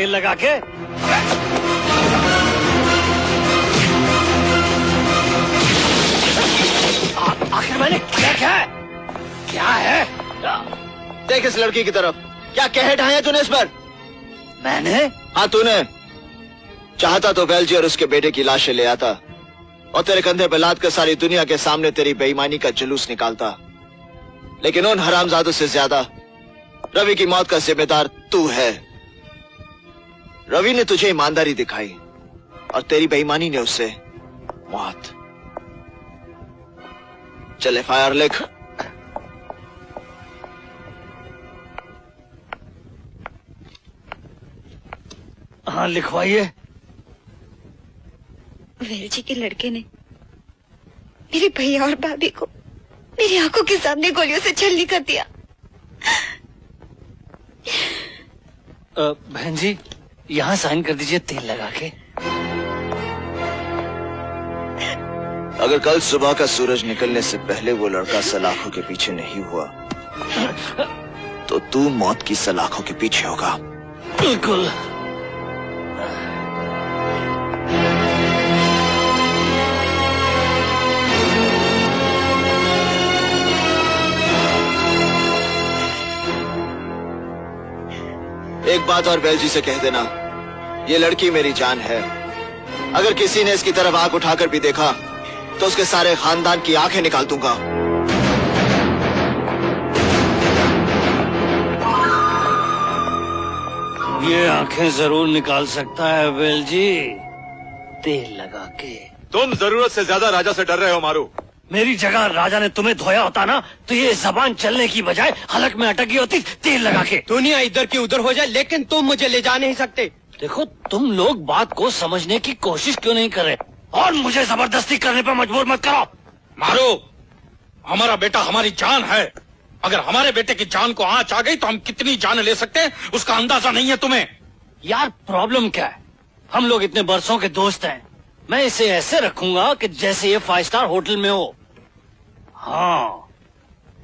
तेल लगा के। आखिर मैंने किया क्या है? क्या है? देख इस लड़की की तरफ, क्या कह ढाया तूने इस पर? मैंने? हाँ तूने। चाहता तो वेलजी और उसके बेटे की लाशें ले आता और तेरे कंधे पर लाद कर सारी दुनिया के सामने तेरी बेईमानी का जुलूस निकालता, लेकिन उन हरामजादों से ज्यादा रवि की मौत का जिम्मेदार तू है। रवि ने तुझे ईमानदारी दिखाई और तेरी बेईमानी ने उससे मौत। चल एफआईआर लिख। हाँ लिखवाइए। वेलजी के लड़के ने मेरे भैया और भाभी को मेरी आंखों के सामने गोलियों से छलनी कर दिया। बहन जी यहाँ साइन कर दीजिए तेल लगा के। अगर कल सुबह का सूरज निकलने से पहले वो लड़का सलाखों के पीछे नहीं हुआ तो तू मौत की सलाखों के पीछे होगा। बिल्कुल। एक बात और वेलजी से कह देना, ये लड़की मेरी जान है। अगर किसी ने इसकी तरफ आंख उठाकर भी देखा तो उसके सारे खानदान की आंखें निकाल दूंगा। ये आंखें जरूर निकाल सकता है वेलजी, तेल लगा के। तुम जरूरत से ज्यादा राजा से डर रहे हो मारू। मेरी जगह राजा ने तुम्हें धोया होता ना तो ये जबान चलने की बजाय हलक में अटकी होती तेल लगा के। दुनिया इधर की उधर हो जाए लेकिन तुम मुझे ले जा नहीं सकते। देखो तुम लोग बात को समझने की कोशिश क्यों नहीं कर रहे और मुझे जबरदस्ती करने पर मजबूर मत करो। मारो, हमारा बेटा हमारी जान है। अगर हमारे बेटे की जान को आंच आ गई तो हम कितनी जान ले सकते हैं उसका अंदाजा नहीं है तुम्हें। यार प्रॉब्लम क्या है? हम लोग इतने बरसों के दोस्त हैं। मैं इसे ऐसे रखूंगा कि जैसे ये 5 स्टार होटल में हो। हाँ,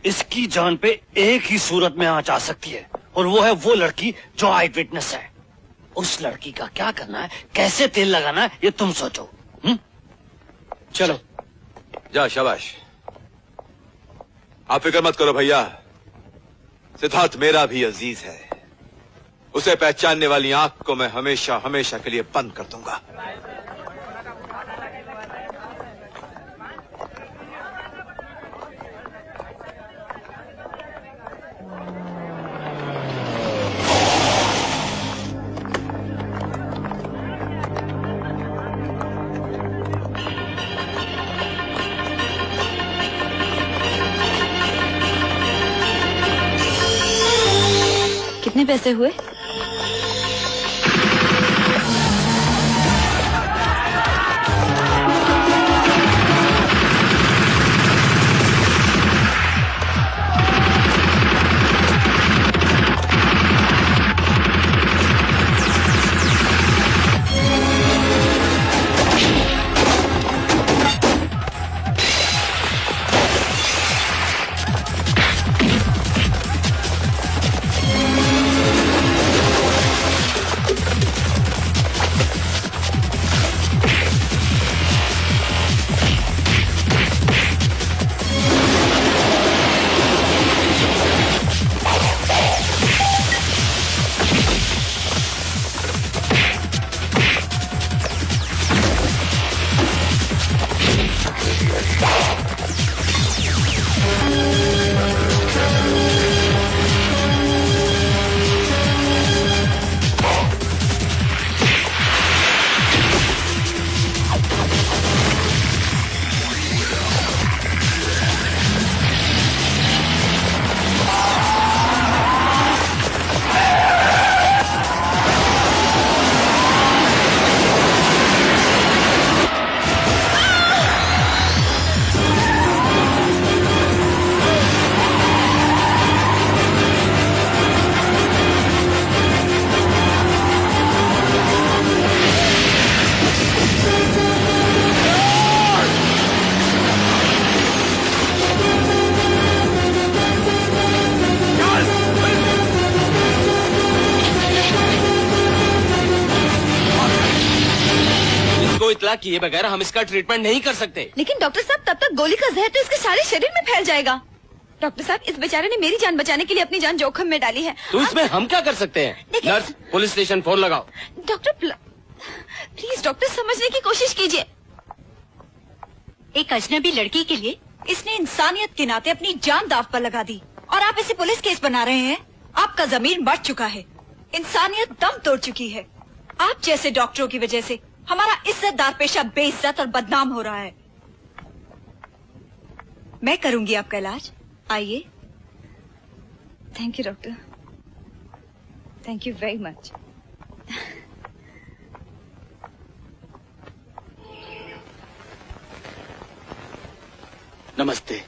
इसकी जान पे एक ही सूरत में आंच आ सकती है और वो है वो लड़की जो आई विटनेस है। उस लड़की का क्या करना है, कैसे तेल लगाना है, ये तुम सोचो। चलो जा, शाबाश। आप फिक्र मत करो भैया, सिद्धार्थ मेरा भी अजीज है। उसे पहचानने वाली आंख को मैं हमेशा हमेशा के लिए बंद कर दूंगा। कितने पैसे हुए? इतला किए बगैर हम इसका ट्रीटमेंट नहीं कर सकते। लेकिन डॉक्टर साहब तब तक गोली का जहर तो इसके सारे शरीर में फैल जाएगा। डॉक्टर साहब इस बेचारे ने मेरी जान बचाने के लिए अपनी जान जोखिम में डाली है। तो इसमें हम क्या कर सकते हैं? देखिए- नर्स, पुलिस स्टेशन फोन लगाओ। डॉक्टर प्लीज डॉक्टर समझने की कोशिश कीजिए। एक अजनबी लड़की के लिए इसने इंसानियत के नाते अपनी जान दांव पर लगा दी और आप इसे पुलिस केस बना रहे हैं। आपका जमीर मर चुका है, इंसानियत दम तोड़ चुकी है। आप जैसे डॉक्टरों की वजह से हमारा इज्जतदार पेशा बेइज्जत और बदनाम हो रहा है। मैं करूंगी आपका इलाज, आइए। Thank you doctor, thank you very much. नमस्ते।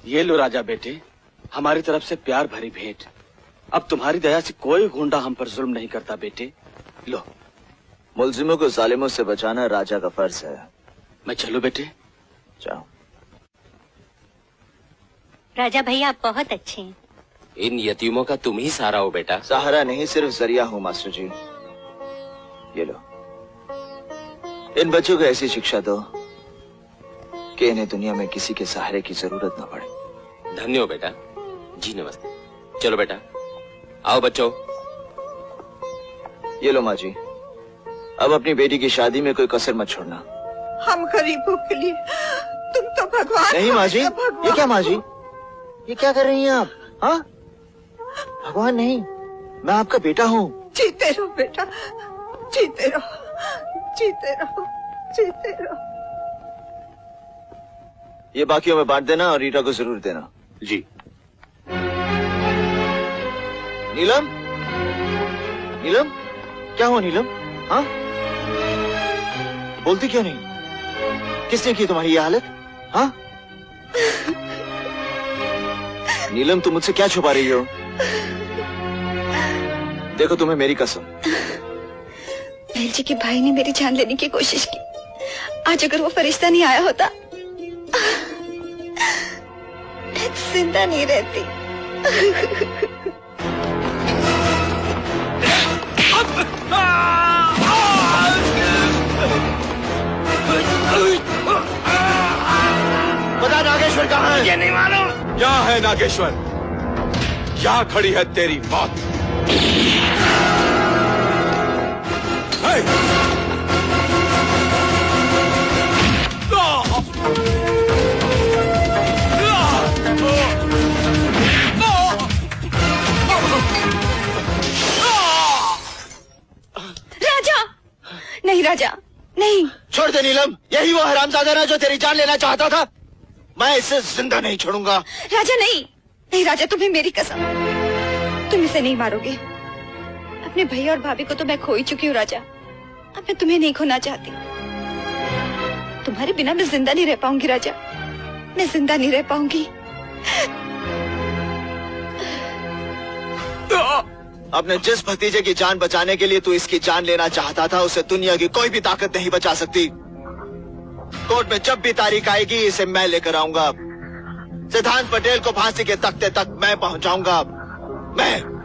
ये लो राजा बेटे, हमारी तरफ से प्यार भरी भेंट। अब तुम्हारी दया से कोई गुंडा हम पर जुल्म नहीं करता बेटे। लो। मुलजिमों को जालिमों से बचाना राजा का फर्ज है। मैं चलूं बेटे? जाओ। राजा भैया आप बहुत अच्छे हैं। इन यतीमों का तुम ही सहारा हो बेटा। सहारा नहीं, सिर्फ जरिया हूँ मास्टर जी। ये लो, इन बच्चों को ऐसी शिक्षा दो कि इन्हें दुनिया में किसी के सहारे की जरूरत न पड़े। धन्य हो बेटा। जी नमस्ते। चलो बेटा, आओ बच्चों। ये लो माँ जी, अब अपनी बेटी की शादी में कोई कसर मत छोड़ना। हम गरीबों के लिए तुम तो भगवान। नहीं माँ जी, भगवान। ये क्या माँ जी, ये क्या कर रही हैं आप? हाँ, भगवान नहीं, मैं आपका बेटा हूँ। जीते रहो बेटा, जीते रहो, जीते रहो, जीते रहो। ये बाकियों में बांट देना और रीटा को जरूर देना। जी। नीलम, नीलम, क्या हुआ नीलम? हाँ, बोलती क्यों नहीं? किसने की तुम्हारी ये हालत? हाँ, नीलम तुम मुझसे क्या छुपा रही हो? देखो तुम्हें मेरी कसम। महल जी के भाई ने मेरी जान लेने की कोशिश की। आज अगर वो फरिश्ता नहीं आया होता मैं जिंदा नहीं रहती। बता नागेश्वर कहाँ है? ये नहीं मालूम। यहाँ है नागेश्वर, यहाँ खड़ी है तेरी मौत। हे! राजा, नहीं राजा, नहीं। छोड़ दे नीलम, यही वो हरामजादा ना जो तेरी जान लेना चाहता था। मैं इसे जिंदा नहीं छोड़ूंगा। राजा नहीं, नहीं राजा, तुम्हें मेरी कसम, तुम इसे नहीं मारोगे। अपने भैया और भाभी को तो मैं खो ही चुकी हूँ राजा। अब मैं तुम्हें नहीं खोना चाहती। तुम्हारे बिना मैं जिंदा नहीं रह पाऊंगी राजा, मैं जिंदा नहीं रह पाऊंगी। अपने जिस भतीजे की जान बचाने के लिए तू इसकी जान लेना चाहता था, उसे दुनिया की कोई भी ताकत नहीं बचा सकती। कोर्ट में जब भी तारीख आएगी इसे मैं लेकर आऊंगा। सिद्धांत पटेल को फांसी के तख्ते तक मैं पहुंचाऊंगा। मैं